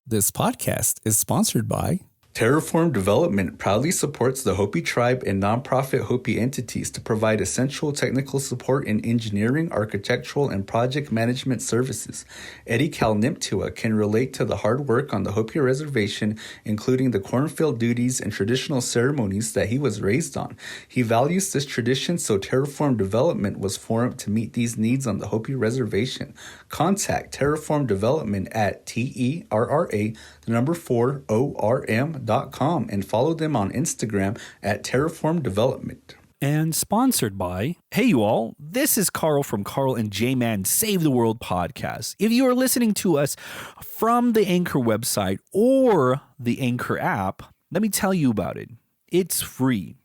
This podcast is sponsored by Terraform Development proudly supports the Hopi tribe and nonprofit Hopi entities to provide essential technical support in engineering, architectural, and project management services. Eddie Kalniptua can relate to the hard work on the Hopi reservation, including the cornfield duties and traditional ceremonies that he was raised on. He values this tradition, so Terraform Development was formed to meet these needs on the Hopi reservation. Contact Terraform Development at TERRA4ORM.com and follow them on Instagram at Terraform Development. And sponsored by, hey you all, this is Carl from Carl and J-Man Save the World podcast. If you are listening to us from the Anchor website or the Anchor app, let me tell you about it. It's free.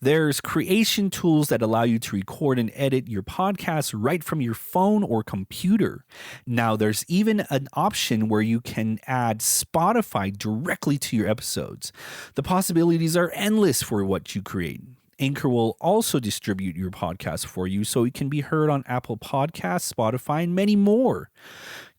There's creation tools that allow you to record and edit your podcast right from your phone or computer. Now, there's even an option where you can add Spotify directly to your episodes. The possibilities are endless for what you create. Anchor will also distribute your podcast for you so it can be heard on Apple Podcasts, Spotify, and many more.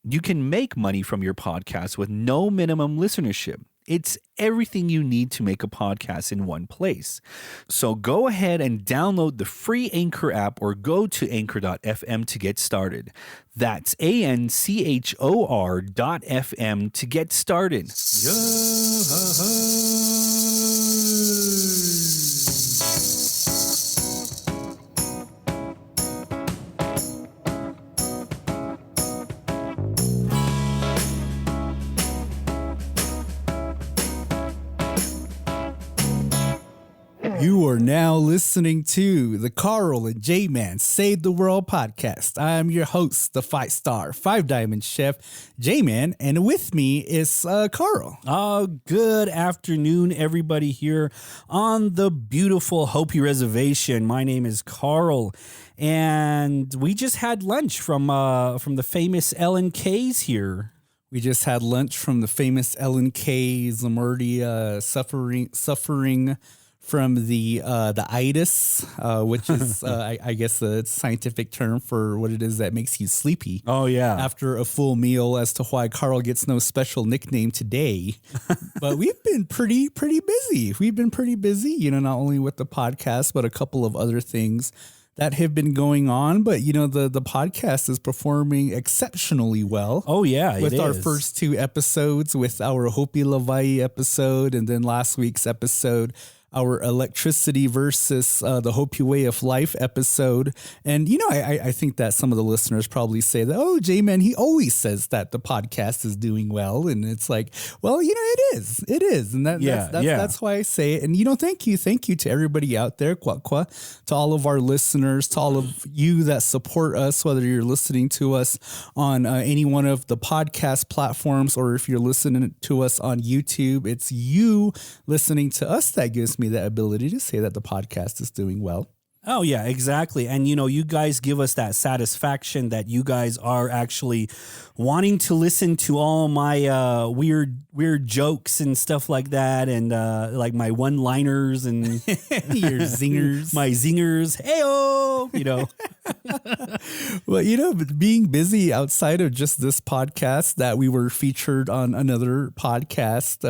You can make money from your podcast with no minimum listenership. It's everything you need to make a podcast in one place. So go ahead and download the free Anchor app or go to anchor.fm to get started. That's ANCHOR.FM to get started. You are now listening to the Carl and J-Man Save the World podcast. I'm your host, the 5-star, 5-diamond chef, J-Man, and with me is Carl. Good afternoon, everybody here on the beautiful Hopi Reservation. My name is Carl, and we just had lunch from the famous L&K's here. We just had lunch from the famous L&K's. I'm already suffering from the itis, which is, I guess, the scientific term for what it is that makes you sleepy. Oh, yeah. After a full meal, as to why Carl gets no special nickname today. But we've been pretty busy. We've been pretty busy, not only with the podcast, but a couple of other things that have been going on. But, the podcast is performing exceptionally well. Oh, yeah, with our first two episodes, with our Hopi Levi episode, and then last week's episode, our electricity versus the Hopi way of life episode. And, I think that some of the listeners probably say that, oh, J-Man, he always says that the podcast is doing well. And it's like, well, it is. It is. And that's why I say it. And, thank you to everybody out there, Kwakwa, to all of our listeners, to all of you that support us, whether you're listening to us on any one of the podcast platforms, or if you're listening to us on YouTube. It's you listening to us that gives me that ability to say that the podcast is doing well. Oh, yeah, exactly. And, you guys give us that satisfaction that you guys are actually wanting to listen to all my weird jokes and stuff like that. And like my one-liners and your zingers. My zingers. Hey-oh, Well, being busy outside of just this podcast, that we were featured on another podcast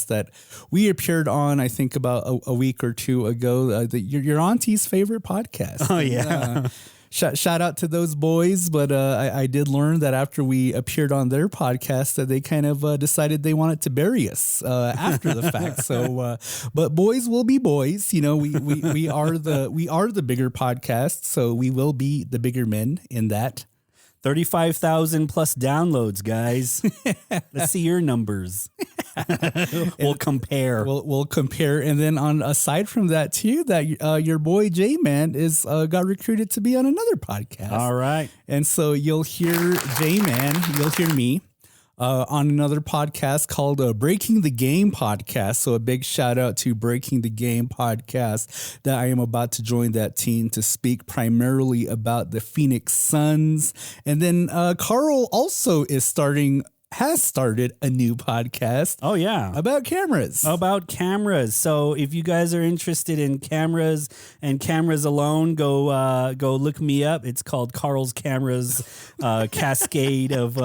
that we appeared on, I think about a week or two ago, your auntie's favorite podcast. Oh, yeah. Shout out to those boys. But I did learn that after we appeared on their podcast that they kind of decided they wanted to bury us after the fact. So, but boys will be boys. We are the bigger podcast. So we will be the bigger men in that. 35,000 plus downloads, guys. Let's see your numbers. We'll compare. We'll compare. And then aside from that too, that your boy J-Man is got recruited to be on another podcast. All right. And so you'll hear J-Man, you'll hear me on another podcast called Breaking the Game Podcast. So a big shout out to Breaking the Game Podcast, that I am about to join that team to speak primarily about the Phoenix Suns. And then Carl also is starting has started a new podcast. Oh, yeah. About cameras. About cameras. So if you guys are interested in cameras and cameras alone, go look me up. It's called Carl's Cameras, cascade of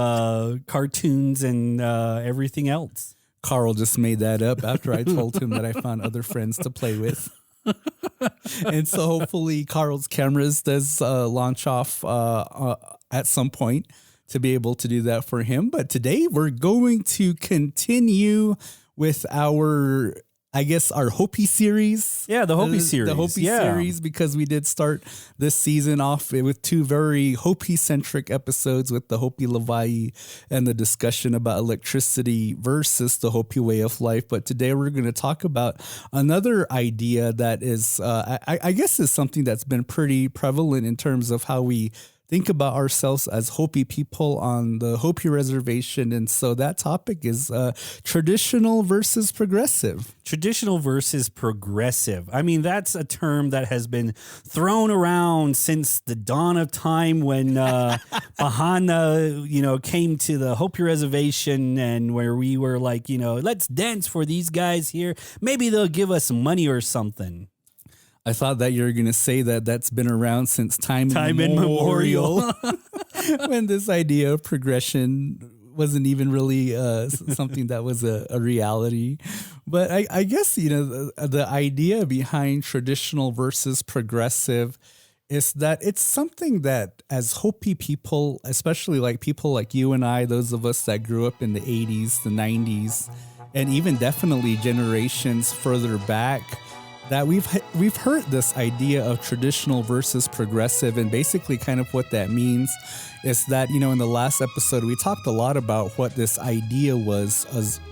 cartoons and everything else. Carl just made that up after I told him that I found other friends to play with. And so hopefully Carl's Cameras does launch off at some point to be able to do that for him. But today we're going to continue with our Hopi series. Yeah, the Hopi series. The Hopi series, because we did start this season off with two very Hopi-centric episodes with the Hopi Levi and the discussion about electricity versus the Hopi way of life. But today we're going to talk about another idea that is, I guess, is something that's been pretty prevalent in terms of how we think about ourselves as Hopi people on the Hopi reservation. And so that topic is traditional versus progressive. Traditional versus progressive. I mean, that's a term that has been thrown around since the dawn of time when Bahana, came to the Hopi reservation, and where we were like, let's dance for these guys here. Maybe they'll give us money or something. I thought that you were going to say that that's been around since time immemorial. When this idea of progression wasn't even really something that was a reality. But I guess, the idea behind traditional versus progressive is that it's something that as Hopi people, especially like people like you and I, those of us that grew up in the 80s, the 90s, and even definitely generations further back, that we've heard this idea of traditional versus progressive, and basically kind of what that means is that, in the last episode, we talked a lot about what this idea was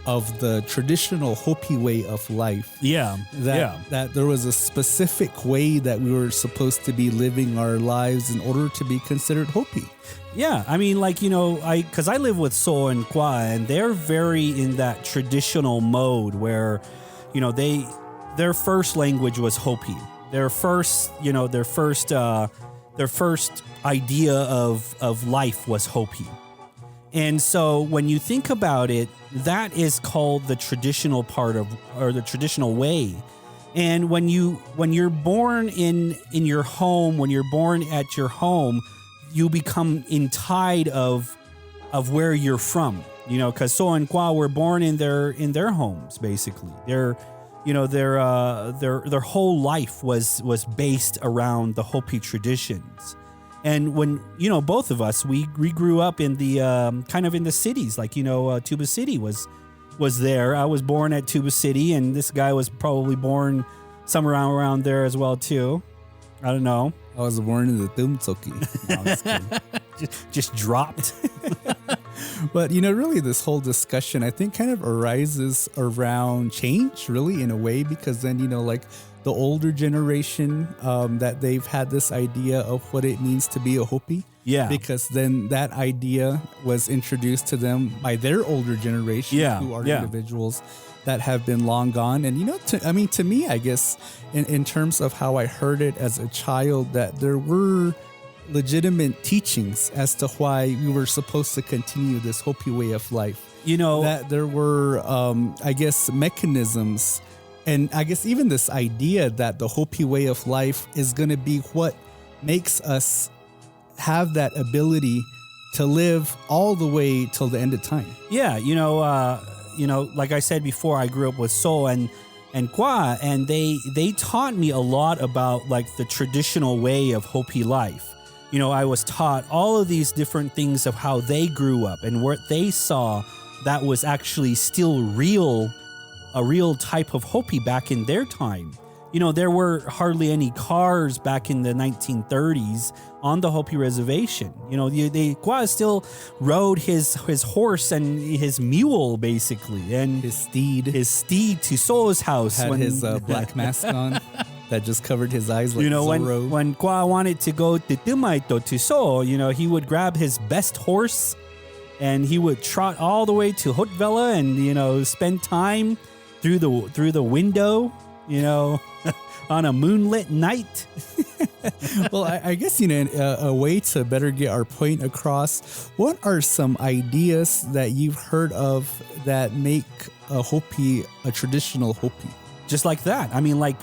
of the traditional Hopi way of life. Yeah. That there was a specific way that we were supposed to be living our lives in order to be considered Hopi. Yeah, I mean, because I live with So and Kwa, and they're very in that traditional mode where, their first language was Hopi. Their first idea of life was Hopi. And so when you think about it, that is called the traditional part of, or the traditional way. And when you're born in your home, when you're born at your home, you become tied of where you're from. Because So and Kwa were born in their homes, basically. Their whole life was based around the Hopi traditions. And when, both of us, we grew up in the kind of in the cities, like, Tuba City was there. I was born at Tuba City, and this guy was probably born somewhere around there as well, too. I don't know. I was born in the Tumtsoki. No, I'm just kidding. just dropped. But, really, this whole discussion, I think, kind of arises around change, really, in a way, because then, like the older generation, that they've had this idea of what it means to be a Hopi. Yeah. Because then that idea was introduced to them by their older generation, who are individuals that have been long gone. And, to me, I guess, in terms of how I heard it as a child, that there were legitimate teachings as to why we were supposed to continue this Hopi way of life. That there were, mechanisms, and I guess even this idea that the Hopi way of life is going to be what makes us have that ability to live all the way till the end of time. Yeah, like I said before, I grew up with So and Kwa, and they taught me a lot about like the traditional way of Hopi life. I was taught all of these different things of how they grew up and what they saw that was actually still a real type of Hopi back in their time. There were hardly any cars back in the 1930s on the Hopi reservation. Kwa still rode his horse and his mule, basically, and his steed to So's house. Had his black mask on that just covered his eyes like Zorro. When Kwa wanted to go to Tumaito to So, he would grab his best horse and he would trot all the way to Hotvela and, spend time through the window, on a moonlit night. Well, I guess, a way to better get our point across, what are some ideas that you've heard of that make a Hopi a traditional Hopi? Just like that. I mean, like,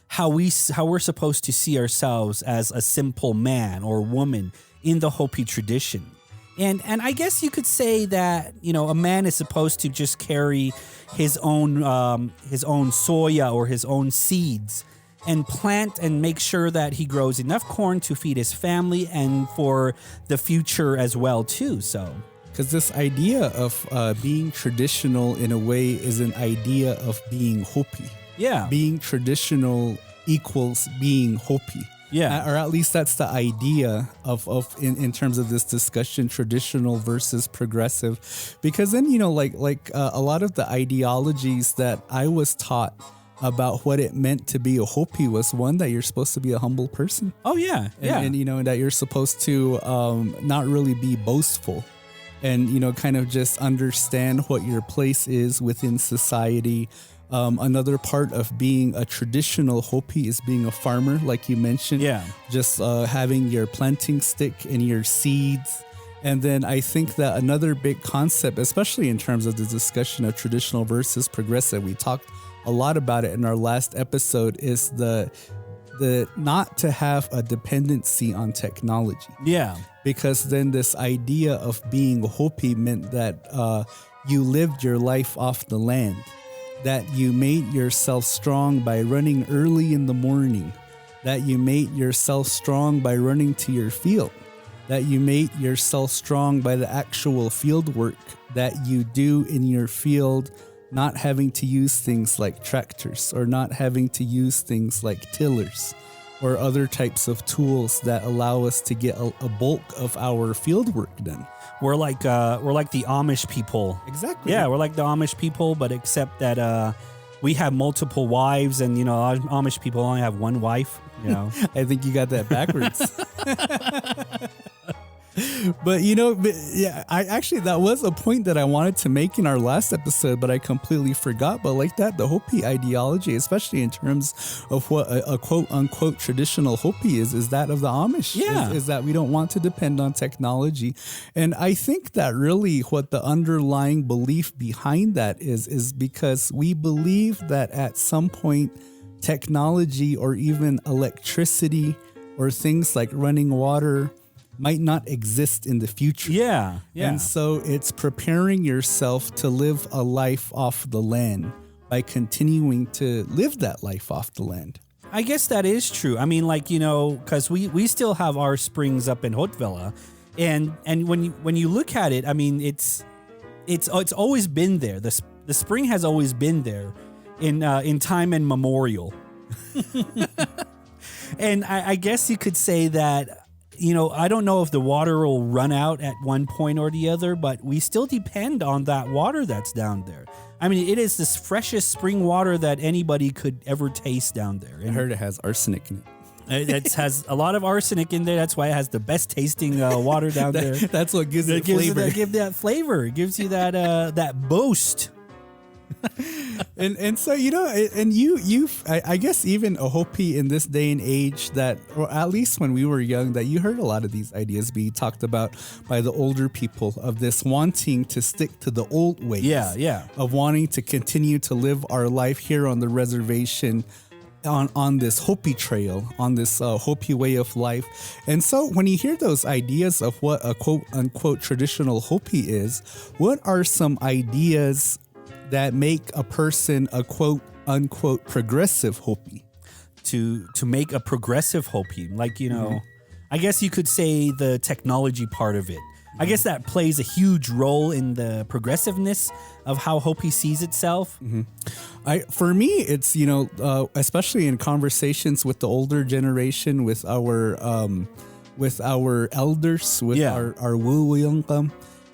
how we're supposed to see ourselves as a simple man or woman in the Hopi tradition. And I guess you could say that, a man is supposed to just carry his own soya or his own seeds and plant and make sure that he grows enough corn to feed his family and for the future as well too. So, because this idea of being traditional in a way is an idea of being Hopi. Yeah. Being traditional equals being Hopi. Yeah. Or at least that's the idea of in terms of this discussion, traditional versus progressive. Because then, like a lot of the ideologies that I was taught about what it meant to be a Hopi was one, that you're supposed to be a humble person. Oh, yeah. And that you're supposed to not really be boastful and, kind of just understand what your place is within society. Another part of being a traditional Hopi is being a farmer, like you mentioned. Yeah. Just having your planting stick and your seeds. And then I think that another big concept, especially in terms of the discussion of traditional versus progressive, we talked a lot about it in our last episode, is the not to have a dependency on technology. Yeah. Because then this idea of being a Hopi meant that you lived your life off the land, that you made yourself strong by running early in the morning, that you made yourself strong by running to your field, that you made yourself strong by the actual field work that you do in your field, not having to use things like tractors or not having to use things like tillers or other types of tools that allow us to get a bulk of our field work done. We're like the Amish people. Exactly. Yeah, we're like the Amish people, but except that we have multiple wives, and Amish people only have one wife. I think you got that backwards. But that was a point that I wanted to make in our last episode, but I completely forgot. But like that, the Hopi ideology, especially in terms of what a quote unquote traditional Hopi is that of the Amish. Yeah. Is that we don't want to depend on technology. And I think that really what the underlying belief behind that is because we believe that at some point technology or even electricity or things like running water might not exist in the future. Yeah. And so it's preparing yourself to live a life off the land by continuing to live that life off the land. I guess that is true. I mean, because we still have our springs up in Hotvilla, and when you look at it, I mean, it's always been there. The spring has always been there in time immemorial. And I guess you could say that, I don't know if the water will run out at one point or the other, but we still depend on that water that's down there. I mean, it is the freshest spring water that anybody could ever taste down there. I heard it has arsenic in it. It has a lot of arsenic in there. That's why it has the best tasting water down there. That's what gives it flavor. That flavor. It gives you that boast. and so I guess even a Hopi in this day and age, that, or at least when we were young, that you heard a lot of these ideas being talked about by the older people, of this wanting to stick to the old ways. Yeah. Of wanting to continue to live our life here on the reservation, on this Hopi trail, on this Hopi way of life. And so when you hear those ideas of what a quote unquote traditional Hopi is, what are some ideas that make a person a quote unquote progressive Hopi? To make a progressive Hopi, I guess you could say the technology part of it. I guess that plays a huge role in the progressiveness of how Hopi sees itself. For me, it's, especially in conversations with the older generation, with our elders, with our Wuyongkam,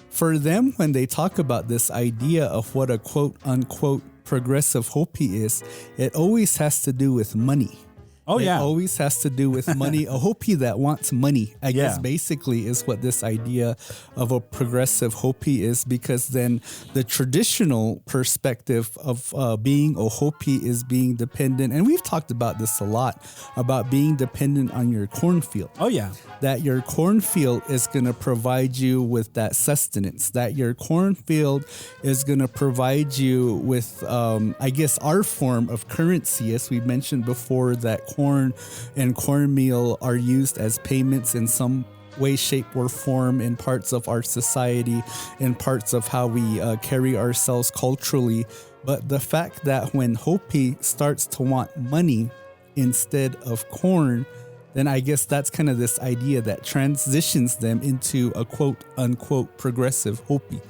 for them, when they talk about this idea of what a quote unquote progressive Hopi is, it always has to do with money. Oh, It yeah. always has to do with money. A Hopi that wants money, I guess, basically is what this idea of a progressive Hopi is, because then the traditional perspective of being a Hopi is being dependent. And we've talked about this a lot, about being dependent on your cornfield. Oh, yeah. That your cornfield is going to provide you with that sustenance, that your cornfield is going to provide you with, I guess, our form of currency. As we mentioned before, that corn and cornmeal are used as payments in some way, shape, or form in parts of our society, in parts of how we carry ourselves culturally. But the fact that when Hopi starts to want money instead of corn, then I guess that's kind of this idea that transitions them into a quote unquote progressive Hopi.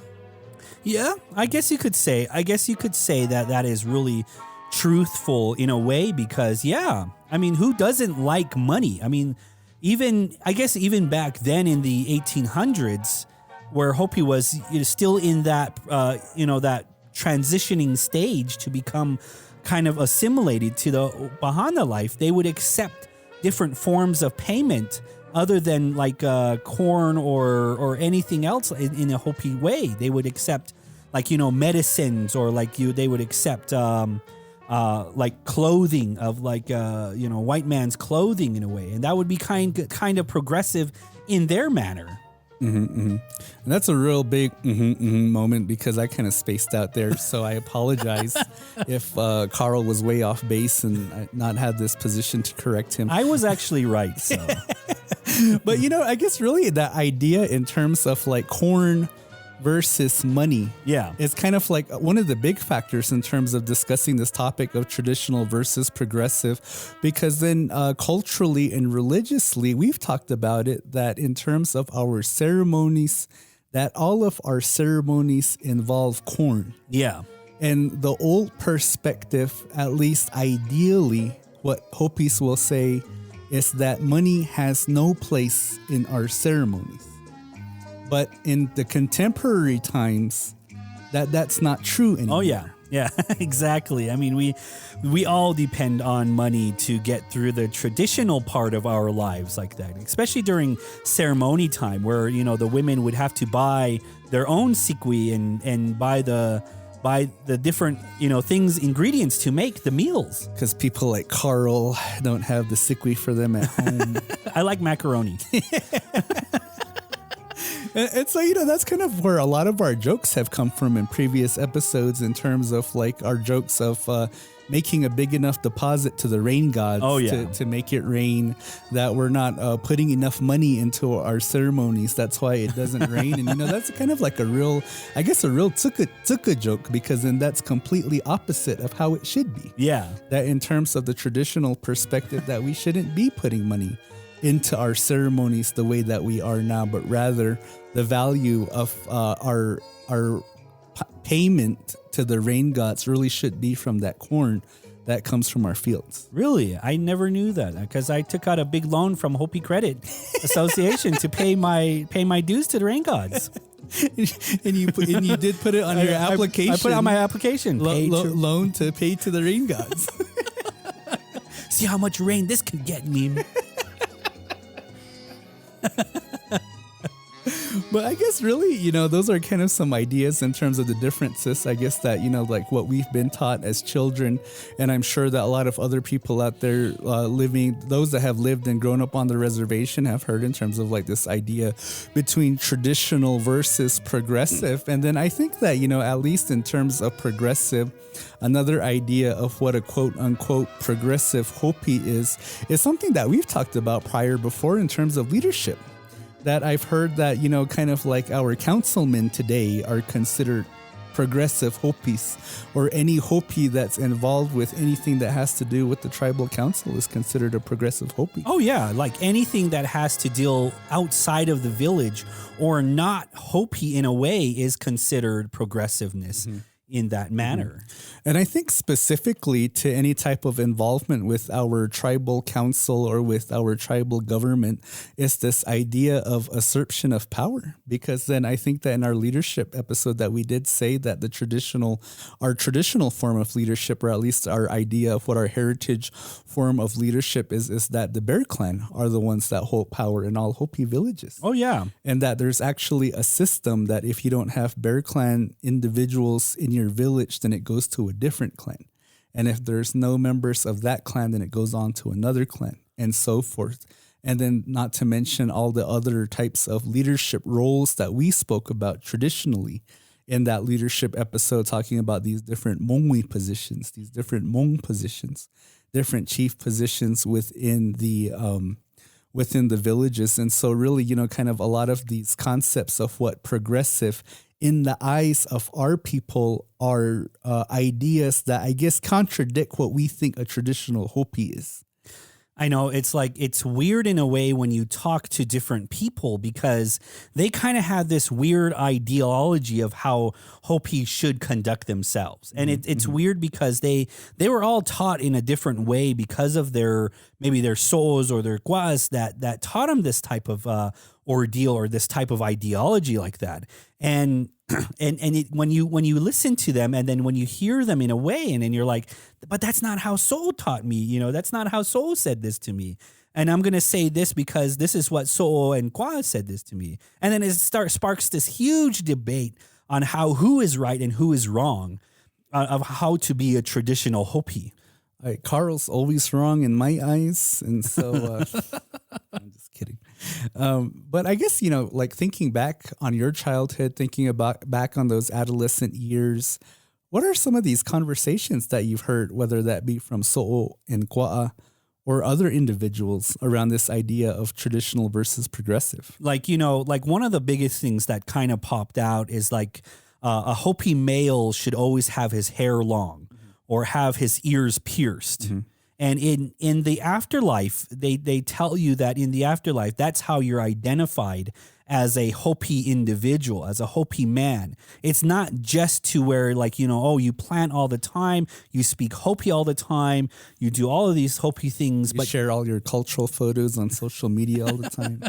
Yeah, I guess you could say that that is really truthful in a way, because I mean, who doesn't like money? I mean, even back then in the 1800s, where Hopi was still in that that transitioning stage to become kind of assimilated to the Bahana life, they would accept different forms of payment other than like corn or anything else in a Hopi way. They would accept medicines, or they would accept like clothing of white man's clothing in a way, and that would be kind of progressive in their manner. And that's a real big moment, because I kind of spaced out there. So I apologize if Carl was way off base and I not had this position to correct him. I was actually right. So. But, I guess really that idea in terms of like corn versus money is kind of like one of the big factors in terms of discussing this topic of traditional versus progressive, because then culturally and religiously, we've talked about it, that in terms of our ceremonies, that all of our ceremonies involve corn. Yeah. And the old perspective, at least ideally, what Hopis will say is that money has no place in our ceremonies. But in the contemporary times, that's not true anymore. Oh, yeah, exactly. I mean, we all depend on money to get through the traditional part of our lives like that, especially during ceremony time, where, the women would have to buy their own sikwi and buy the different, things, ingredients to make the meals. Because people like Carl don't have the sikwi for them at home. I like macaroni. And so, that's kind of where a lot of our jokes have come from in previous episodes, in terms of like our jokes of making a big enough deposit to the rain gods to make it rain, that we're not putting enough money into our ceremonies. That's why it doesn't rain. And, that's kind of like a real tukka joke, because then that's completely opposite of how it should be. Yeah. That in terms of the traditional perspective, that we shouldn't be putting money into our ceremonies the way that we are now, but rather the value of our payment to the rain gods really should be from that corn that comes from our fields. Really? I never knew that, because I took out a big loan from Hopi Credit Association to pay my dues to the rain gods. and you did put it on your application. I put it on my application. Loan to pay to the rain gods. See how much rain this can get me. But I guess really, those are kind of some ideas in terms of the differences, I guess, that, like what we've been taught as children. And I'm sure that a lot of other people out there those that have lived and grown up on the reservation have heard in terms of like this idea between traditional versus progressive. And then I think that, at least in terms of progressive, another idea of what a quote unquote progressive Hopi is something that we've talked about before in terms of leadership. That I've heard that, kind of like our councilmen today are considered progressive Hopis, or any Hopi that's involved with anything that has to do with the tribal council is considered a progressive Hopi. Oh, yeah. Like anything that has to deal outside of the village or not Hopi in a way is considered progressiveness. in that manner. And I think specifically to any type of involvement with our tribal council or with our tribal government is this idea of assertion of power. Because then I think that in our leadership episode that we did say that our traditional form of leadership, or at least our idea of what our heritage form of leadership is that the Bear Clan are the ones that hold power in all Hopi villages. Oh, yeah. And that there's actually a system that if you don't have Bear Clan individuals in your village, then it goes to a different clan. And if there's no members of that clan, then it goes on to another clan and so forth. And then not to mention all the other types of leadership roles that we spoke about traditionally in that leadership episode, talking about these different Mongwi positions, these different Hmong positions, different chief positions within the villages. And so really, kind of a lot of these concepts of what progressive in the eyes of our people are ideas that I guess contradict what we think a traditional Hopi is. I know it's weird in a way when you talk to different people because they kind of have this weird ideology of how Hopi should conduct themselves. And it's weird because they were all taught in a different way because of maybe their so's or their guas that taught them this type of ordeal or this type of ideology like that. And when you listen to them and then when you hear them in a way and then you're like, but that's not how Soul taught me, that's not how Soul said this to me. And I'm going to say this because this is what Soul and Kwa said this to me. And then it sparks this huge debate on who is right and who is wrong of how to be a traditional Hopi. Carl's always wrong in my eyes. And so I'm just kidding. But I guess, like thinking back on your childhood, thinking about back on those adolescent years, what are some of these conversations that you've heard, whether that be from So'o and Kwa'a or other individuals around this idea of traditional versus progressive? Like one of the biggest things that kind of popped out is like a Hopi male should always have his hair long or have his ears pierced. And in the afterlife, they tell you that in the afterlife, that's how you're identified as a Hopi individual, as a Hopi man. It's not just to where you plant all the time, you speak Hopi all the time, you do all of these Hopi things. But share all your cultural photos on social media all the time.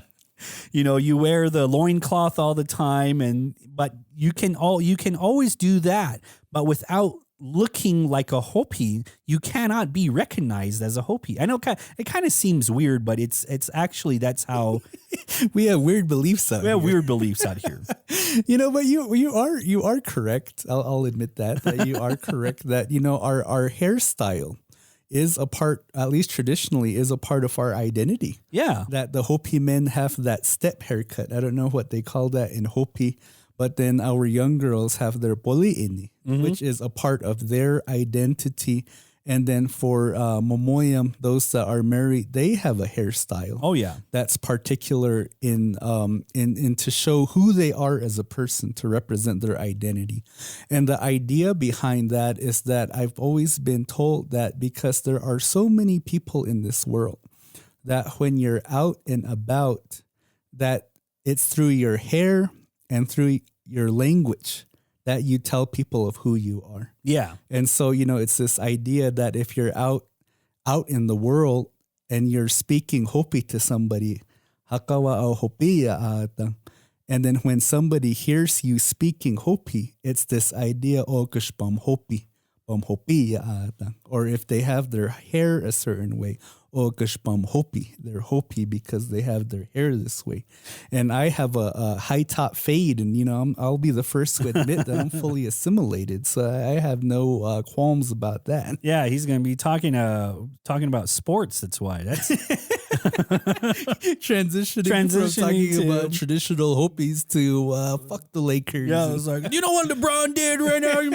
You wear the loincloth all the time, but you can always do that, but without looking like a Hopi, you cannot be recognized as a Hopi. I know it kind of seems weird, but it's actually that's how we have weird beliefs out here. Weird beliefs out here. But you are correct. I'll admit that you are correct that our hairstyle is a part, at least traditionally, is a part of our identity. Yeah. That the Hopi men have that step haircut. I don't know what they call that in Hopi. But then our young girls have their poli'ini, which is a part of their identity. And then for Momoyam, those that are married, they have a hairstyle. Oh, yeah. That's particular in to show who they are as a person, to represent their identity. And the idea behind that is that I've always been told that because there are so many people in this world, that when you're out and about, that it's through your hair and through your language that you tell people of who you are. Yeah. And so, it's this idea that if you're out in the world and you're speaking Hopi to somebody, hakawa au Hopi and then when somebody hears you speaking Hopi, it's this idea, o kashpam Hopi, Hopi, or if they have their hair a certain way, o kashpam Hopi, they're Hopi because they have their hair this way. And I have a high top fade, and I'll be the first to admit that I'm fully assimilated, so I have no qualms about that. Yeah, he's going to be talking about sports. That's why. That's transitioning from talking about traditional Hopis to fuck the Lakers. Yeah, I was like, you know what LeBron did right now? You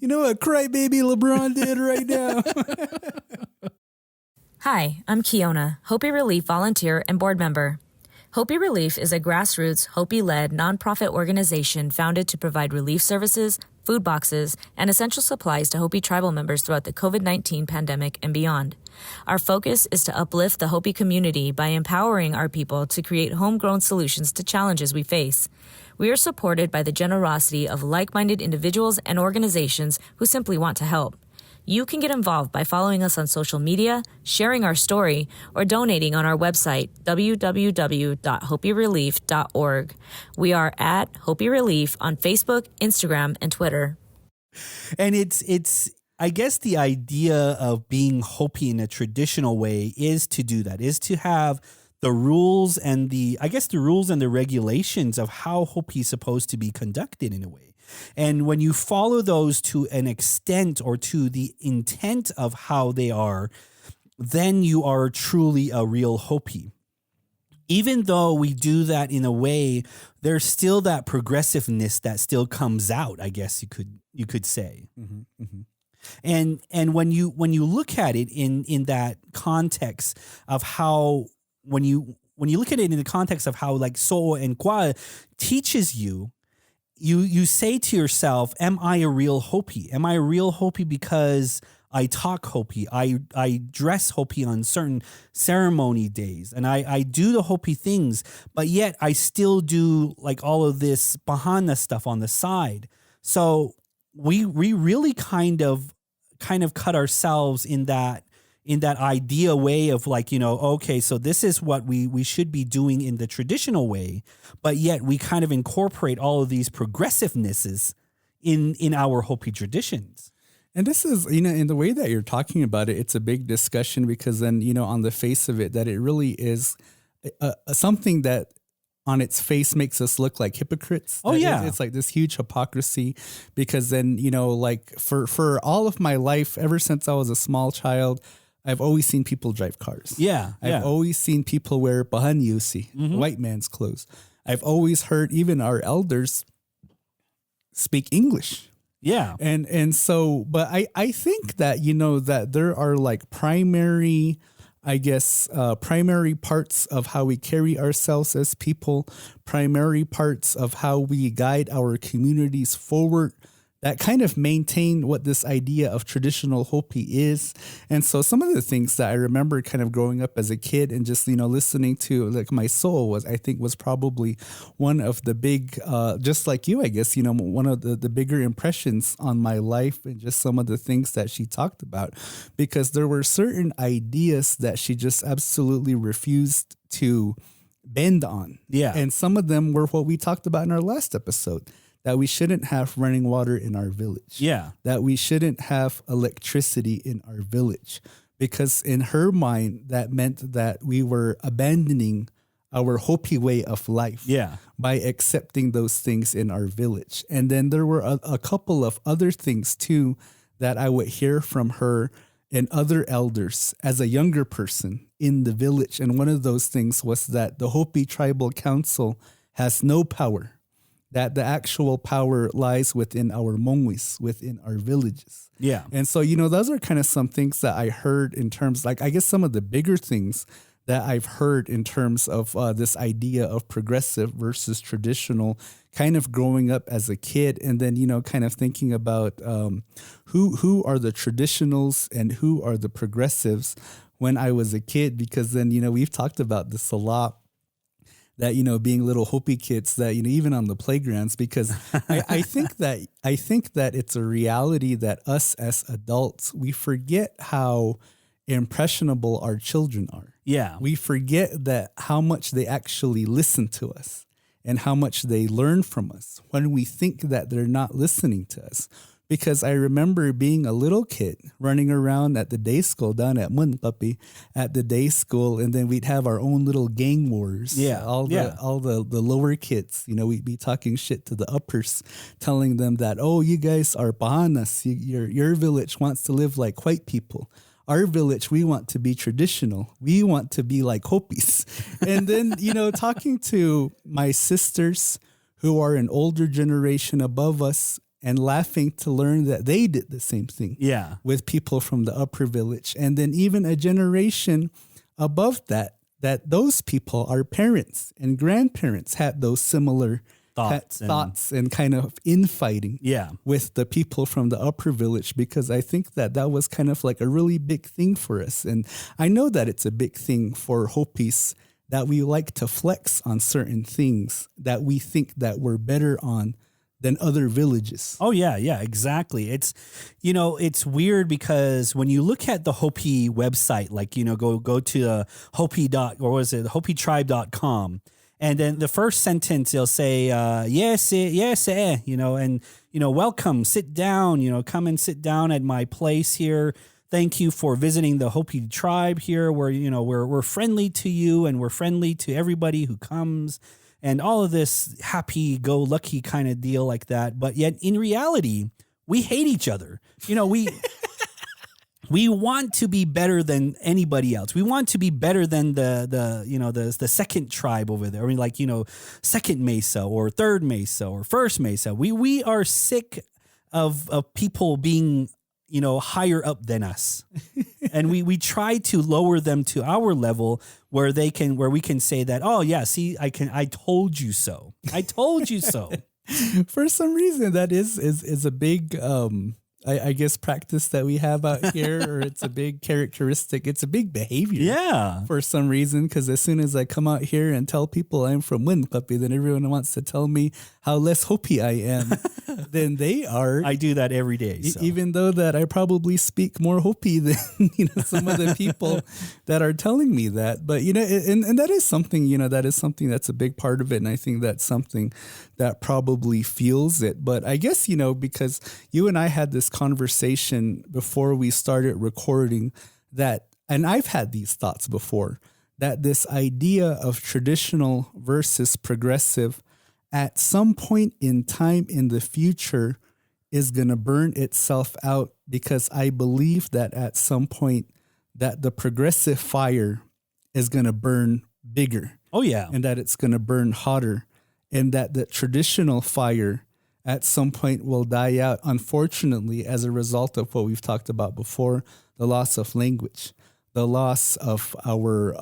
know what crybaby LeBron did right now? Hi, I'm Kiona, Hopi Relief volunteer and board member. Hopi Relief is a grassroots, Hopi-led nonprofit organization founded to provide relief services, food boxes, and essential supplies to Hopi tribal members throughout the COVID-19 pandemic and beyond. Our focus is to uplift the Hopi community by empowering our people to create homegrown solutions to challenges we face. We are supported by the generosity of like-minded individuals and organizations who simply want to help. You can get involved by following us on social media, sharing our story, or donating on our website, www.hopirelief.org. We are at Hopi Relief on Facebook, Instagram, and Twitter. And it's I guess the idea of being Hopi in a traditional way is to do that, is to have the rules and the regulations of how Hopi is supposed to be conducted in a way. And when you follow those to an extent or to the intent of how they are, then you are truly a real Hopi. Even though we do that in a way, there's still that progressiveness that still comes out, I guess you could say. Mm-hmm, mm-hmm. And when you look at it in that context of how when you look at it in the context of how like So'o and Kwa teaches you say to yourself, am I a real Hopi? Am I a real Hopi because I talk Hopi? I dress Hopi on certain ceremony days, and I do the Hopi things, but yet I still do like all of this Bahana stuff on the side. So we really kind of cut ourselves in that idea way of like, okay, so this is what we should be doing in the traditional way, but yet we kind of incorporate all of these progressivenesses in our Hopi traditions. And this is, in the way that you're talking about it, it's a big discussion because then, on the face of it, that it really is something that on its face makes us look like hypocrites. Oh, yeah. It's like this huge hypocrisy because then, like for all of my life, ever since I was a small child, I've always seen people drive cars. Yeah. I've always seen people wear bahanyusi, white man's clothes. I've always heard even our elders speak English. Yeah. And so, but I think that, that there are like primary parts of how we carry ourselves as people, primary parts of how we guide our communities forward that kind of maintain what this idea of traditional Hopi is. And so some of the things that I remember kind of growing up as a kid and just, listening to like my soul was probably one of the big, just like you, I guess, one of the bigger impressions on my life and just some of the things that she talked about, because there were certain ideas that she just absolutely refused to bend on. Yeah. And some of them were what we talked about in our last episode. That we shouldn't have running water in our village. Yeah. That we shouldn't have electricity in our village. Because in her mind, that meant that we were abandoning our Hopi way of life. Yeah. By accepting those things in our village. And then there were a couple of other things too that I would hear from her and other elders as a younger person in the village. And one of those things was that the Hopi Tribal Council has no power. That the actual power lies within our mongwis, within our villages. Yeah. And so, those are kind of some things that I heard in terms, like, I guess some of the bigger things that I've heard in terms of this idea of progressive versus traditional, kind of growing up as a kid. And then, kind of thinking about who are the traditionals and who are the progressives when I was a kid, because then, we've talked about this a lot. That, being little Hopi kids that, even on the playgrounds, because I think that it's a reality that us as adults, we forget how impressionable our children are. Yeah. We forget that how much they actually listen to us and how much they learn from us when we think that they're not listening to us. Because I remember being a little kid running around at the day school down at Munpapi at the day school, and then we'd have our own little gang wars. Yeah. All the lower kids, we'd be talking shit to the uppers, telling them that, oh, you guys are Bahanas. Your village wants to live like white people. Our village, we want to be traditional. We want to be like Hopis. And then, talking to my sisters who are an older generation above us, and laughing to learn that they did the same thing. Yeah. With people from the upper village. And then even a generation above that those people, our parents and grandparents, had those similar thoughts and kind of infighting with the people from the upper village, because I think that was kind of like a really big thing for us. And I know that it's a big thing for Hopis that we like to flex on certain things that we think that we're better on than other villages. Oh yeah, exactly. It's, it's weird because when you look at the Hopi website, like, go to Hopitribe.com, and then the first sentence they'll say, yes, and welcome, sit down, come and sit down at my place here. Thank you for visiting the Hopi tribe here. We're friendly to you, and we're friendly to everybody who comes. And all of this happy-go-lucky kind of deal like that. But yet, in reality, we hate each other. We want to be better than anybody else. We want to be better than the second tribe over there. I mean, like, second Mesa or third Mesa or first Mesa. We are sick of people being higher up than us. And we try to lower them to our level where we can say that, oh yeah, see, I told you so. I told you so. For some reason, that is a big, I guess, practice that we have out here, or it's a big characteristic. It's a big behavior. Yeah. For some reason, because as soon as I come out here and tell people I'm from Winkapi, then everyone wants to tell me how less Hopi I am than they are. I do that every day. So. Even though that I probably speak more Hopi than some of the people that are telling me that. But and that is something, that's a big part of it, and I think that's something that probably fuels it. But I guess because you and I had this conversation before we started recording that, and I've had these thoughts before, that this idea of traditional versus progressive at some point in time in the future is going to burn itself out, because I believe that at some point that the progressive fire is going to burn bigger. Oh yeah. And that it's going to burn hotter, and that the traditional fire at some point will die out, unfortunately, as a result of what we've talked about before, the loss of language, the loss of our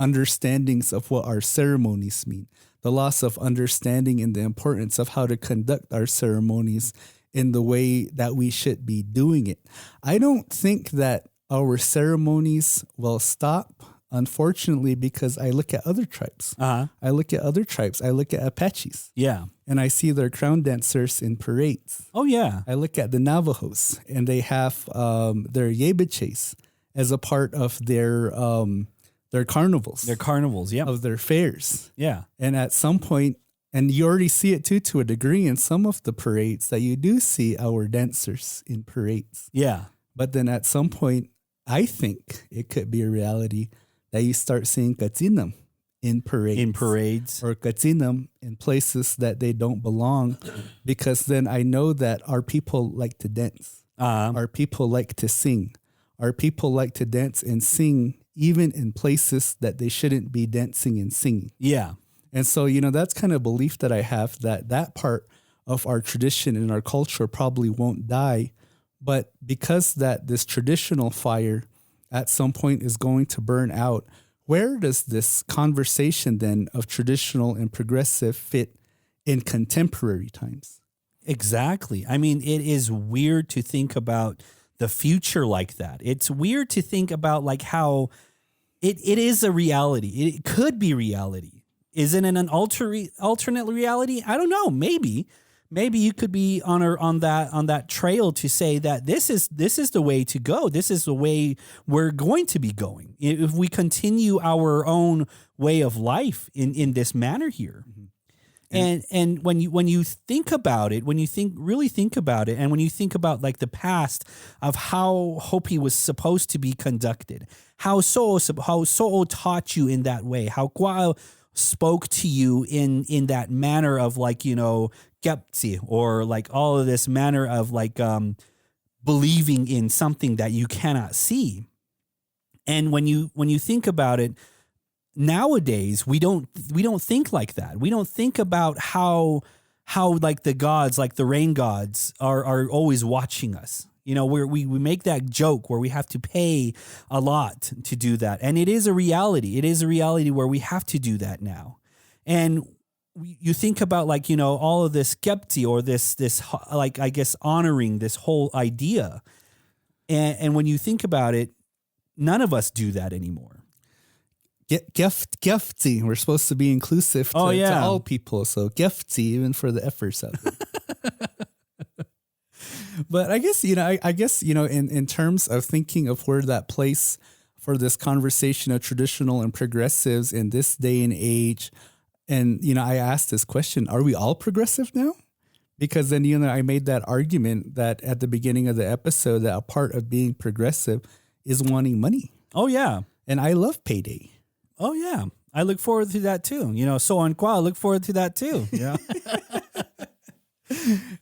understandings of what our ceremonies mean, the loss of understanding and the importance of how to conduct our ceremonies in the way that we should be doing it. I don't think that our ceremonies will stop, unfortunately, because I look at other tribes. I look at Apaches. Yeah. And I see their crown dancers in parades. Oh, yeah. I look at the Navajos, and they have their yebiches as a part of their carnivals. Their carnivals, yeah. Of their fairs. Yeah. And at some point, and you already see it too, to a degree, in some of the parades, that you do see our dancers in parades. Yeah. But then at some point, I think it could be a reality that you start seeing katsinam in parades. Or katsinam in places that they don't belong, because then I know that our people like to dance. Our people like to sing. Our people like to dance and sing even in places that they shouldn't be dancing and singing. Yeah. And so, that's kind of belief that I have, that part of our tradition and our culture probably won't die. But because that this traditional fire at some point is going to burn out, where does this conversation then of traditional and progressive fit in contemporary times? Exactly. I mean, it is weird to think about the future like that. It's weird to think about like how it is a reality. It could be reality. Is it an alternate reality? I don't know. Maybe you could be on that trail to say that this is the way to go. This is the way we're going to be going if we continue our own way of life in this manner here. Mm-hmm. And when you think about it, really think about it, and when you think about like the past of how Hopi was supposed to be conducted, how So'o taught you in that way, how Kwa'au spoke to you in that manner of like, Gepsi, or like all of this manner of like believing in something that you cannot see. And when you think about it, nowadays we don't think like that. We don't think about how like the gods, like the rain gods, are always watching us. We make that joke where we have to pay a lot to do that. And it is a reality. It is a reality where we have to do that now. And you think about like, all of this skepti, or this like, I guess, honoring this whole idea. And when you think about it, none of us do that anymore. Gefty. We're supposed to be inclusive to all people. So Gefty, even for the efforts out there. But I guess, in terms of thinking of where that place for this conversation of traditional and progressives in this day and age, and, I asked this question, are we all progressive now? Because then, I made that argument that at the beginning of the episode that a part of being progressive is wanting money. Oh, yeah. And I love payday. Oh, yeah. I look forward to that too. So on qua, I look forward to that too. Yeah.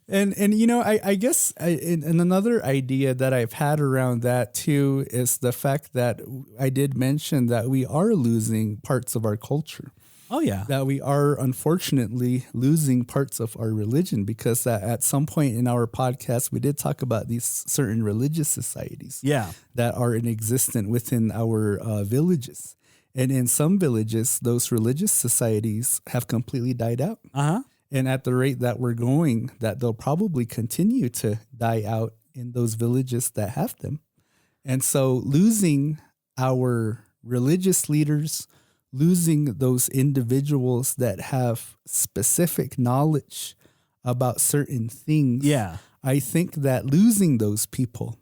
And I guess and another idea that I've had around that too is the fact that I did mention that we are losing parts of our culture. Oh, yeah. That we are unfortunately losing parts of our religion, because at some point in our podcast, we did talk about these certain religious societies that are in existence within our villages. And in some villages, those religious societies have completely died out. Uh-huh. And at the rate that we're going, that they'll probably continue to die out in those villages that have them. And so losing our religious leaders, losing those individuals that have specific knowledge about certain things. Yeah. I think that losing those people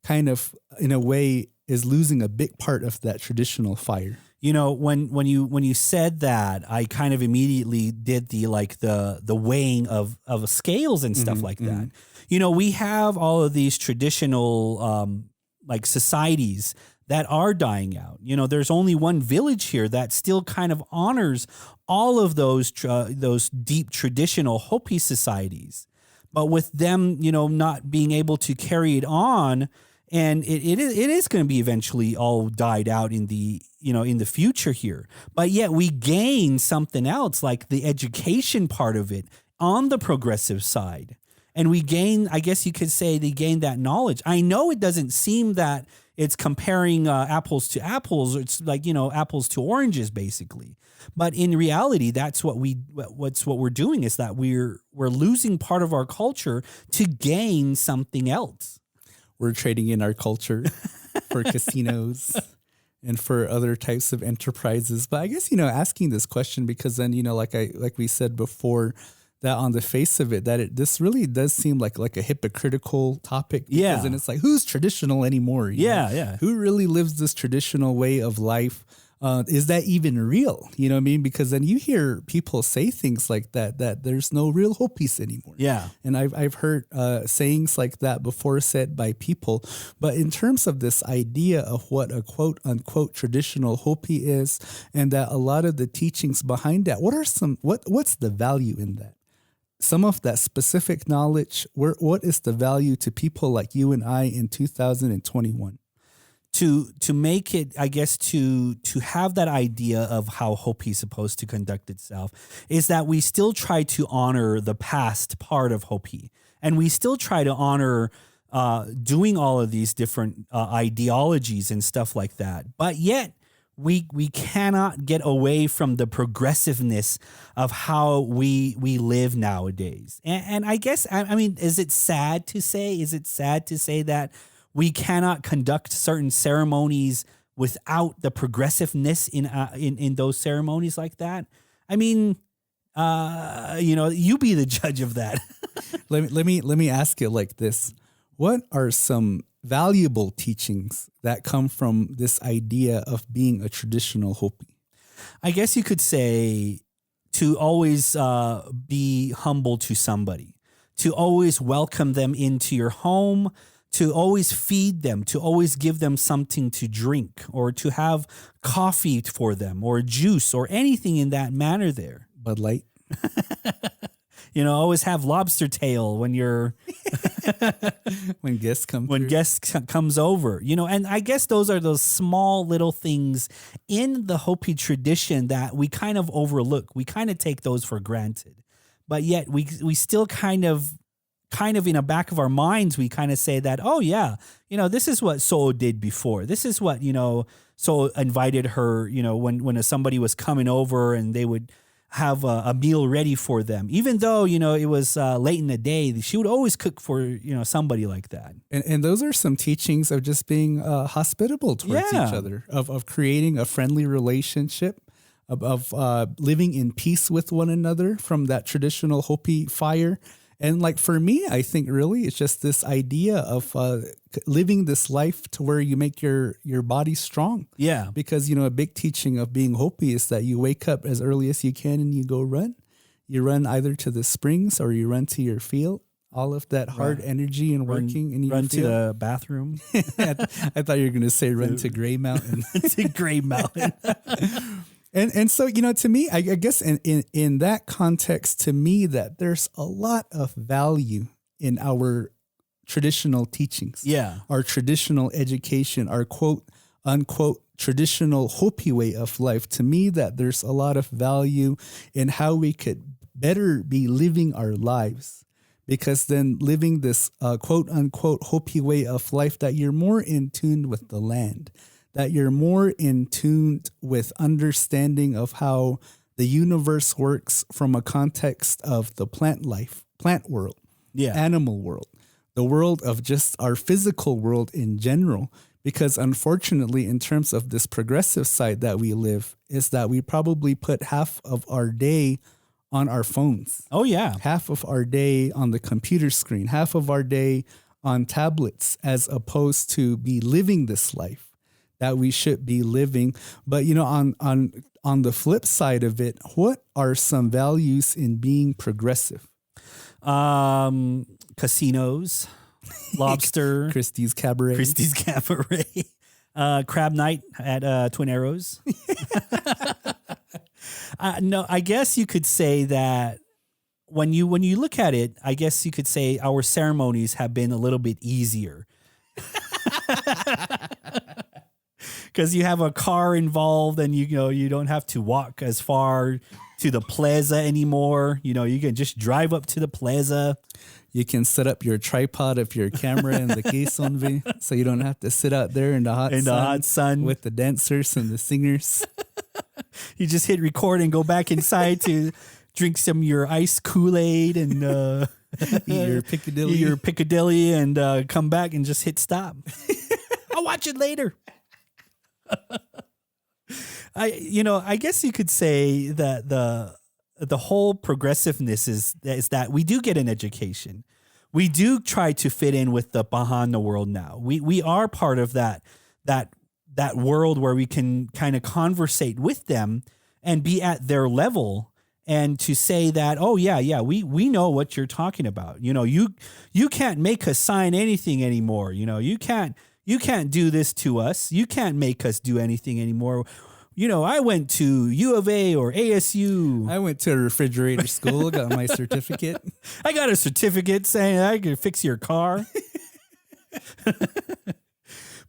kind of, in a way, is losing a big part of that traditional fire. When you said that, I kind of immediately did the weighing of scales and stuff like that. We have all of these traditional societies that are dying out. There's only one village here that still kind of honors all of those deep traditional Hopi societies. But with them, not being able to carry it on, and it is going to be eventually all died out in the future here. But yet we gain something else, like the education part of it on the progressive side. And we gain, I guess you could say, they gain that knowledge. I know it doesn't seem that it's comparing apples to apples. It's like, apples to oranges, basically. But in reality, that's what we're doing, is that we're losing part of our culture to gain something else. We're trading in our culture for casinos and for other types of enterprises. But I guess, asking this question, because then, like we said before, that on the face of it, that this really does seem like a hypocritical topic. Because then it's like, who's traditional anymore? Yeah. Who really lives this traditional way of life? Is that even real? You know what I mean? Because then you hear people say things like that there's no real Hopis anymore. Yeah. And I've heard sayings like that before said by people. But in terms of this idea of what a quote unquote traditional Hopi is, and that a lot of the teachings behind that, what's the value in that? Some of that specific knowledge, what is the value to people like you and I in 2021? To make it, I guess, to have that idea of how Hopi is supposed to conduct itself, is that we still try to honor the past part of Hopi, and we still try to honor doing all of these different ideologies and stuff like that. But yet we cannot get away from the progressiveness of how we live nowadays. And I guess, I mean, is it sad to say that we cannot conduct certain ceremonies without the progressiveness in those ceremonies like that? I mean, you be the judge of that. Let me ask you like this: what are some valuable teachings that come from this idea of being a traditional Hopi? I guess you could say to always be humble to somebody, to always welcome them into your home, to always feed them, to always give them something to drink, or to have coffee for them, or juice, or anything in that manner there. Bud Light. Always have lobster tail when you're when guests come comes over. And I guess those are those small little things in the Hopi tradition that we kind of overlook. We kind of take those for granted, but yet we still kind of in the back of our minds, we kind of say that, oh yeah, this is what So did before. This is what, So invited her, when somebody was coming over, and they would have a meal ready for them. Even though, it was late in the day, she would always cook for, somebody like that. And those are some teachings of just being hospitable towards each other, of creating a friendly relationship, of living in peace with one another from that traditional Hopi fire. And like for me, I think really it's just this idea of living this life to where you make your body strong. Yeah. Because, a big teaching of being Hopi is that you wake up as early as you can and you go run. You run either to the springs or you run to your field. All of that hard energy and working in your run field. to the bathroom. I thought you were going to say run to Gray Mountain. To Gray Mountain. And so, to me, I guess in that context, to me, that there's a lot of value in our traditional teachings. Yeah. Our traditional education, our quote, unquote, traditional Hopi way of life. To me, that there's a lot of value in how we could better be living our lives. Because then living this quote, unquote, Hopi way of life, that you're more in tune with the land, that you're more in tune with understanding of how the universe works from a context of the plant world, animal world, the world of just our physical world in general. Because unfortunately, in terms of this progressive side that we live, is that we probably put half of our day on our phones. Oh, yeah. Half of our day on the computer screen, half of our day on tablets, as opposed to be living this life that we should be living. But, on the flip side of it, what are some values in being progressive? Casinos, lobster, Christie's Cabaret, crab night at Twin Arrows. No, I guess you could say that when you look at it, I guess you could say our ceremonies have been a little bit easier. Because you have a car involved, and you don't have to walk as far to the plaza anymore. You can just drive up to the plaza. You can set up your tripod of your camera in the caisson, so you don't have to sit out there in the hot sun with the dancers and the singers. You just hit record and go back inside to drink some of your iced Kool-Aid and eat your Piccadilly, and come back and just hit stop. I'll watch it later. I guess you could say that the whole progressiveness is that we do get an education. We do try to fit in with the Bahana world now. We are part of that world where we can kind of conversate with them and be at their level, and to say that, oh yeah, we know what you're talking about. You can't make us sign anything anymore. You can't do this to us. You can't make us do anything anymore. I went to U of A or ASU. I went to a refrigerator school, got my certificate. I got a certificate saying I could fix your car.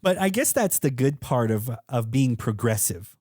But I guess that's the good part of being progressive.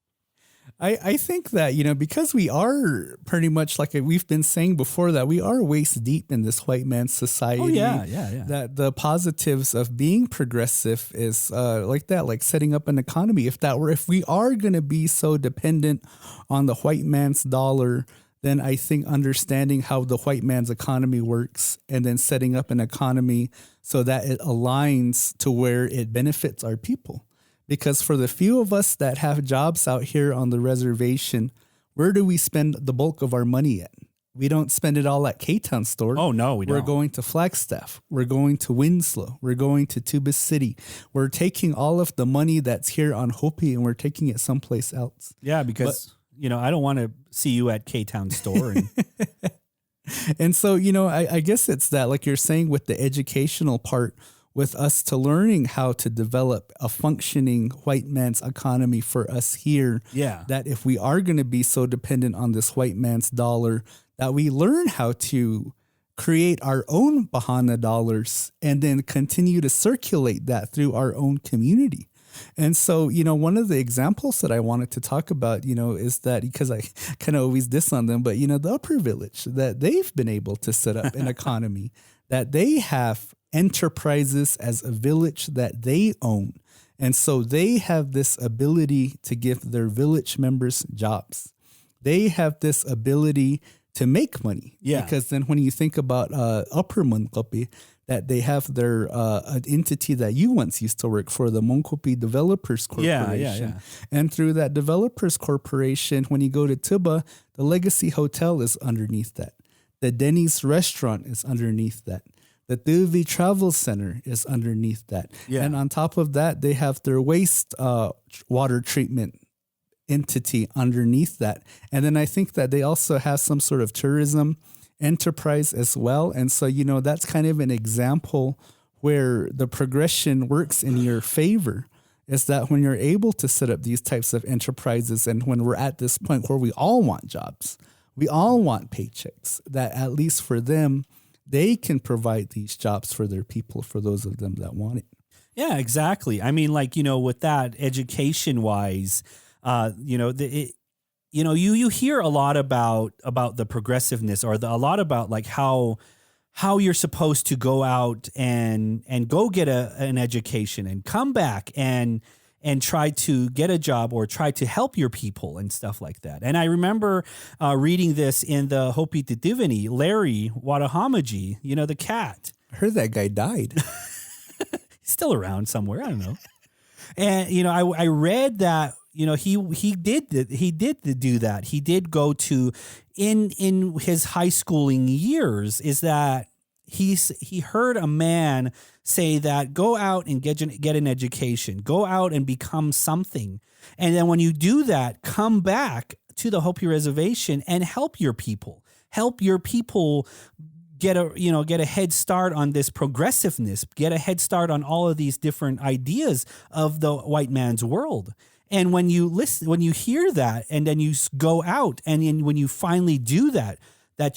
I think that, because we are pretty much, like we've been saying before, that we are waist deep in this white man's society. Oh, yeah. That the positives of being progressive is like setting up an economy. If we are going to be so dependent on the white man's dollar, then I think understanding how the white man's economy works and then setting up an economy so that it aligns to where it benefits our people. Because for the few of us that have jobs out here on the reservation, where do we spend the bulk of our money at? We don't spend it all at K-Town store. Oh, no, we don't. We're going to Flagstaff. We're going to Winslow. We're going to Tuba City. We're taking all of the money that's here on Hopi and we're taking it someplace else. Yeah, because, I don't want to see you at K-Town store. And so, I guess it's that, like you're saying, with the educational part, with us to learning how to develop a functioning white man's economy for us here. Yeah. That if we are going to be so dependent on this white man's dollar, that we learn how to create our own Bahana dollars and then continue to circulate that through our own community. And so, one of the examples that I wanted to talk about, is that, because I kind of always diss on them, but, the Upper Village, that they've been able to set up an economy, that they have enterprises as a village that they own. And so they have this ability to give their village members jobs. they have this ability to make money. Yeah. Because then when you think about Upper Monkopi, that they have their an entity that you once used to work for, the Monkopi Developers Corporation. Yeah. And through that Developers Corporation, when you go to Tuba, the Legacy Hotel is underneath that. The Denny's restaurant is underneath that. The Tuvi Travel Center is underneath that. Yeah. And on top of that, they have their waste water treatment entity underneath that. And then I think that they also have some sort of tourism enterprise as well. And so, that's kind of an example where the progression works in your favor, is that when you're able to set up these types of enterprises, and when we're at this point where we all want jobs, we all want paychecks, that at least for them, they can provide these jobs for their people, for those of them that want it. Yeah, exactly. I mean, with that education wise, you hear a lot about the progressiveness, or a lot about like how you're supposed to go out and go get an education and come back and try to get a job or try to help your people and stuff like that. And I remember reading this in the Hopi Titivani, Larry Watahamaji, the cat. I heard that guy died. He's still around somewhere. I don't know. And, I read that, he did do that. He did go to in his high schooling years, is that he heard a man say that go out and get an education, go out and become something. And then when you do that, come back to the Hopi reservation and help your people get a head start on this progressiveness, get a head start on all of these different ideas of the white man's world. And when you hear that, and then you go out, and then when you finally do that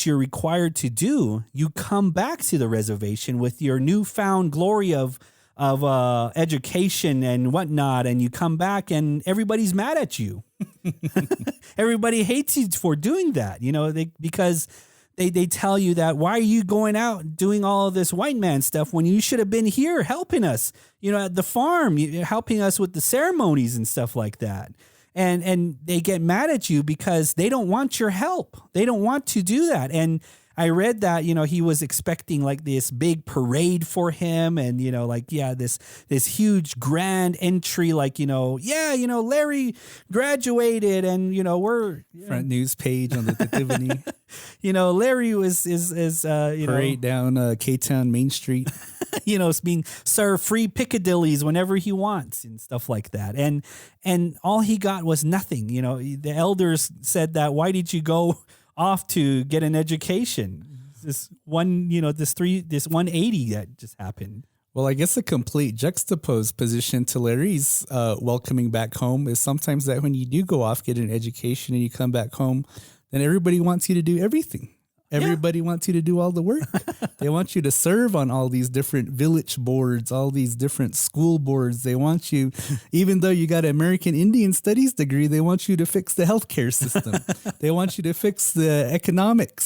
you're required to do, you come back to the reservation with your newfound glory of education and whatnot, and you come back and everybody's mad at you. Everybody hates you for doing that, because they tell you that, why are you going out doing all of this white man stuff when you should have been here helping us, at the farm, helping us with the ceremonies and stuff like that. And they get mad at you because they don't want your help. They don't want to do that. And I read that, he was expecting like this big parade for him, and, this huge grand entry, like, Larry graduated, and, we're front news page on the Titivani. Larry is parade down K-Town Main Street. It's being served free Piccadillys whenever he wants and stuff like that. And all he got was nothing. The elders said that, why did you go off to get an education? This 180 that just happened. Well, I guess a complete juxtaposed position to Larry's welcoming back home is sometimes that when you do go off, get an education, and you come back home, then everybody wants you to do everything. Everybody wants you to do all the work. They want you to serve on all these different village boards, all these different school boards. They want you, even though you got an American Indian Studies degree, they want you to fix the healthcare system. They want you to fix the economic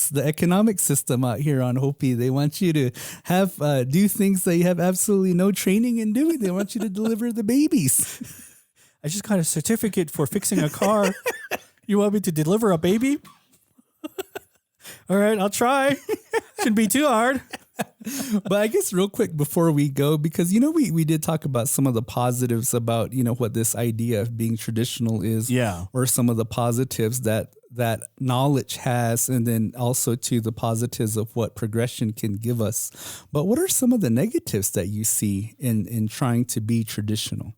system out here on Hopi. They want you to have do things that you have absolutely no training in doing. They want you to deliver the babies. I just got a certificate for fixing a car. You want me to deliver a baby? All right, I'll try. Shouldn't be too hard. But I guess real quick before we go, because, we did talk about some of the positives about, what this idea of being traditional is. Yeah. Or some of the positives that knowledge has, and then also to the positives of what progression can give us. But what are some of the negatives that you see in trying to be traditional?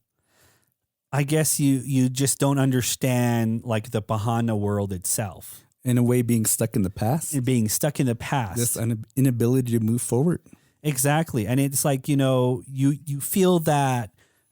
I guess you just don't understand like the Bahana world itself. In a way, being stuck in the past. And being stuck in the past. This inability to move forward. Exactly. And it's like, you feel that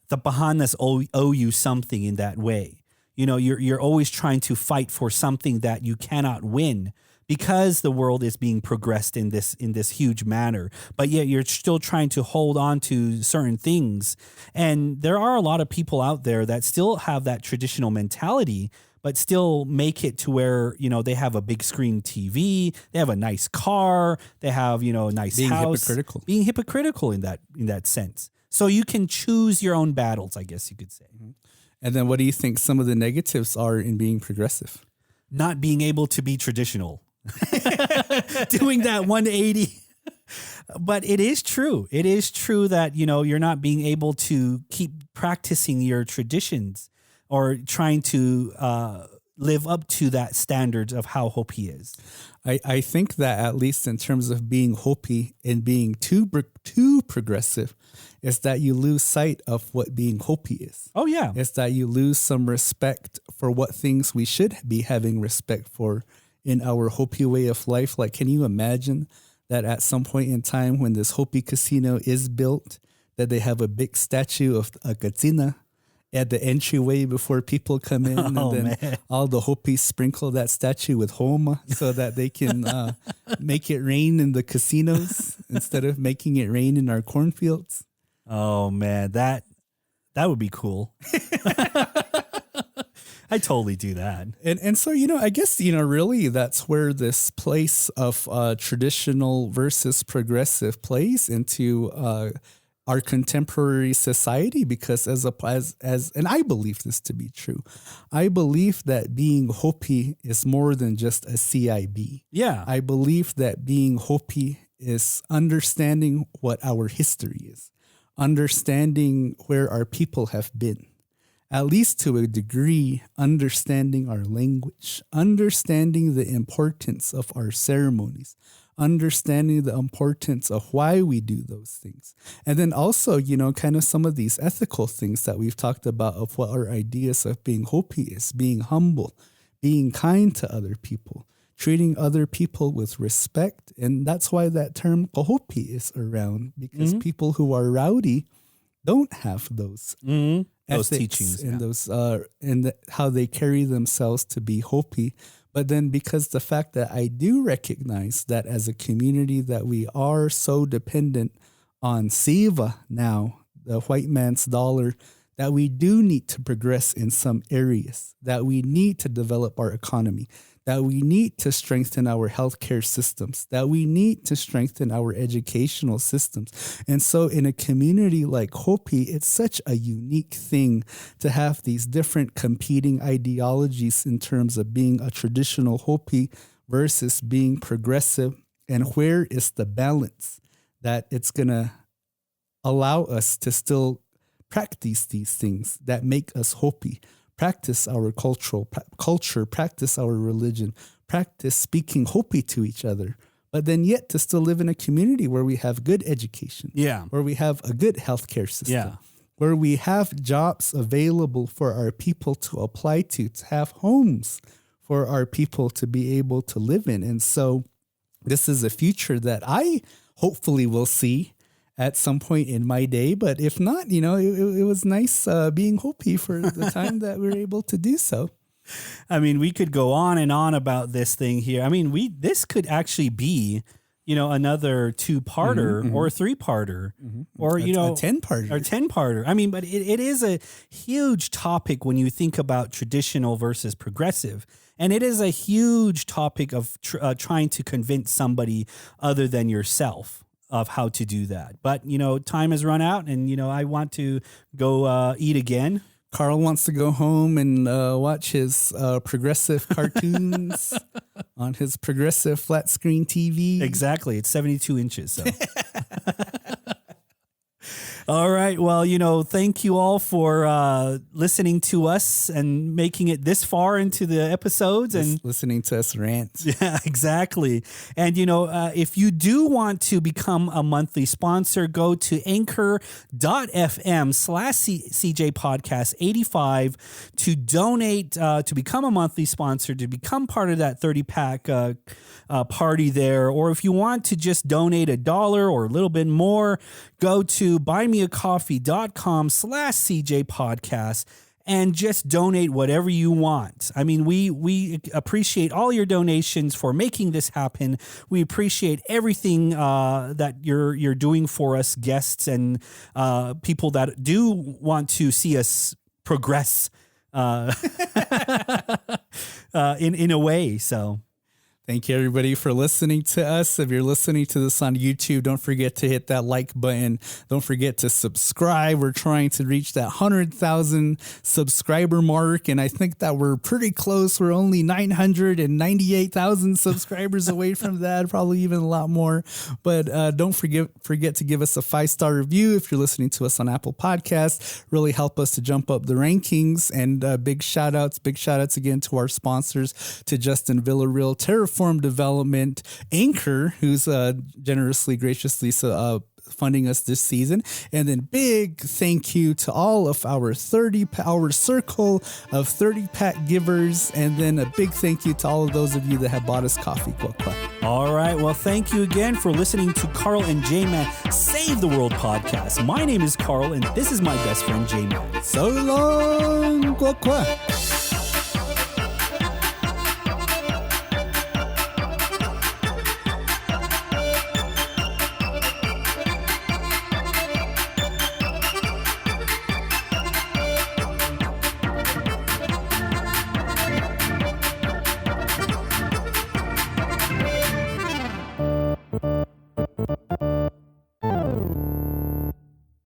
the Bahanas owe you something in that way. You're always trying to fight for something that you cannot win because the world is being progressed in this huge manner. But yet you're still trying to hold on to certain things. And there are a lot of people out there that still have that traditional mentality, but still make it to where, they have a big screen TV, they have a nice car, they have, a nice house. Being hypocritical in that sense. So you can choose your own battles, I guess you could say. And then what do you think some of the negatives are in being progressive? not being able to be traditional, doing that 180. But it is true. It is true that, you're not being able to keep practicing your traditions or trying to live up to that standards of how Hopi is. I think that at least in terms of being Hopi and being too progressive, is that you lose sight of what being Hopi is. Oh, yeah. It's that you lose some respect for what things we should be having respect for in our Hopi way of life. Like, can you imagine that at some point in time when this Hopi casino is built, that they have a big statue of a Katsina at the entryway before people come in, and then all the Hopis sprinkle that statue with homa so that they can make it rain in the casinos instead of making it rain in our cornfields? Oh man, that would be cool. I totally do that. And so, I guess, really that's where this place of traditional versus progressive plays into our contemporary society, because as and I believe this to be true, I believe that being Hopi is more than just a CIB. Yeah. I believe that being Hopi is understanding what our history is, understanding where our people have been, at least to a degree, understanding our language, understanding the importance of our ceremonies, understanding the importance of why we do those things. And then also, kind of some of these ethical things that we've talked about of what our ideas of being Hopi is: being humble, being kind to other people, treating other people with respect. And that's why that term Hopi is around, because people who are rowdy don't have those those teachings and those how they carry themselves to be Hopi. But then, because the fact that I do recognize that as a community that we are so dependent on Siva now, the white man's dollar, that we do need to progress in some areas, that we need to develop our economy, that we need to strengthen our healthcare systems, that we need to strengthen our educational systems. And so in a community like Hopi, it's such a unique thing to have these different competing ideologies in terms of being a traditional Hopi versus being progressive. And where is the balance that it's going to allow us to still practice these things that make us Hopi, practice our culture, practice our religion, practice speaking Hopi to each other, but then yet to still live in a community where we have good education, where we have a good healthcare system, where we have jobs available for our people to apply to have homes for our people to be able to live in. And so this is a future that I hopefully will see at some point in my day. But if not, it was nice being Hopi for the time that we were able to do so. I mean, we could go on and on about this thing here. I mean, this could actually be, another 2-parter or a 3-parter or, a 10-parter. Or 10-parter. I mean, but it is a huge topic when you think about traditional versus progressive. And it is a huge topic of trying to convince somebody other than yourself of how to do that. But, time has run out and, I want to go eat again. Carl wants to go home and watch his progressive cartoons on his progressive flat screen TV. Exactly. It's 72 inches. So. All right. Well, thank you all for listening to us and making it this far into the episodes and listening to us rant. Yeah, exactly. And, if you do want to become a monthly sponsor, go to anchor.fm/CJ Podcast 85 to donate, to become a monthly sponsor, to become part of that 30-pack party there. Or if you want to just donate $1 or a little bit more, go to buymeacoffee.com/CJ Podcast and just donate whatever you want. I mean, we appreciate all your donations for making this happen. We appreciate everything that you're doing for us, guests and people that do want to see us progress in a way. So Thank you, everybody, for listening to us. If you're listening to this on YouTube, don't forget to hit that like button. Don't forget to subscribe. We're trying to reach that 100,000 subscriber mark, and I think that we're pretty close. We're only 998,000 subscribers away from that, probably even a lot more. But don't forget to give us a 5-star review if you're listening to us on Apple Podcasts. Really help us to jump up the rankings. And big shout outs again to our sponsors, to Justin Villarreal, Terraform Development, Anchor, who's graciously funding us this season. And then big thank you to all of our circle of 30-pack givers. And then a big thank you to all of those of you that have bought us coffee. All right. Well, thank you again for listening to Carl and J-Man Save the World podcast. My name is Carl, and this is my best friend, J-Man. So long.